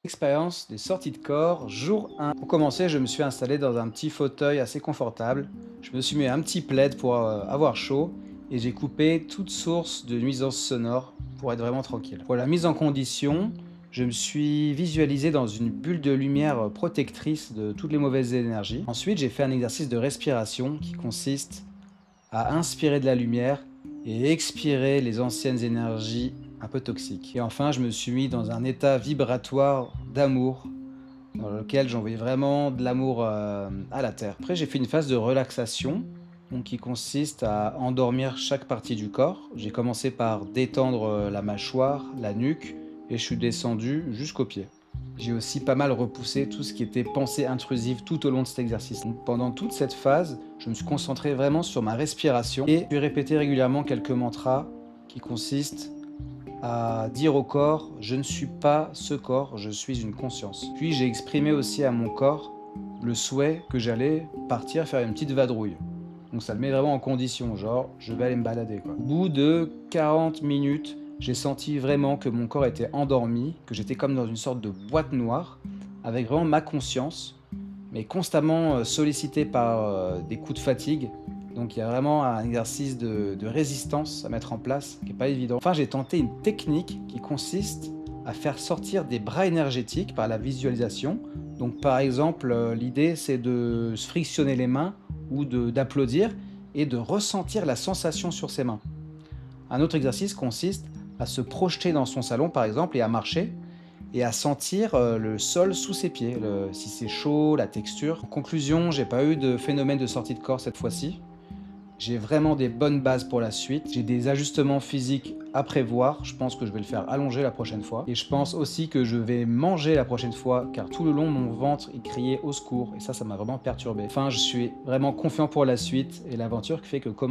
Expérience des sorties de corps, jour 1. Pour commencer, je me suis installé dans un petit fauteuil assez confortable. Je me suis mis un petit plaid pour avoir chaud et j'ai coupé toute source de nuisances sonores pour être vraiment tranquille. Pour la mise en condition, je me suis visualisé dans une bulle de lumière protectrice de toutes les mauvaises énergies. Ensuite, j'ai fait un exercice de respiration qui consiste à inspirer de la lumière et expirer les anciennes énergies un peu toxiques. Et enfin, je me suis mis dans un état vibratoire d'amour, dans lequel j'envoyais vraiment de l'amour à la terre. Après, j'ai fait une phase de relaxation, donc qui consiste à endormir chaque partie du corps. J'ai commencé par détendre la mâchoire, la nuque, et je suis descendu jusqu'aux pieds. J'ai aussi pas mal repoussé tout ce qui était pensée intrusive tout au long de cet exercice. Donc, pendant toute cette phase, je me suis concentré vraiment sur ma respiration et j'ai répété régulièrement quelques mantras qui consistent à dire au corps « Je ne suis pas ce corps, je suis une conscience ». Puis j'ai exprimé aussi à mon corps le souhait que j'allais partir faire une petite vadrouille. Donc ça le met vraiment en condition, genre je vais aller me balader quoi. Au bout de 40 minutes, j'ai senti vraiment que mon corps était endormi, que j'étais comme dans une sorte de boîte noire, avec vraiment ma conscience, mais constamment sollicité par des coups de fatigue. Donc il y a vraiment un exercice de résistance à mettre en place qui n'est pas évident. Enfin, j'ai tenté une technique qui consiste à faire sortir des bras énergétiques par la visualisation. Donc par exemple, l'idée c'est de se frictionner les mains ou d'applaudir et de ressentir la sensation sur ses mains. Un autre exercice consiste à se projeter dans son salon par exemple et à marcher et à sentir le sol sous ses pieds, si c'est chaud, la texture. En conclusion, j'ai pas eu de phénomène de sortie de corps cette fois-ci. J'ai vraiment des bonnes bases pour la suite. J'ai des ajustements physiques à prévoir. Je pense que je vais le faire allonger la prochaine fois. Et je pense aussi que je vais manger la prochaine fois, car tout le long, mon ventre, il criait au secours. Et ça m'a vraiment perturbé. Enfin, je suis vraiment confiant pour la suite et l'aventure qui fait que comment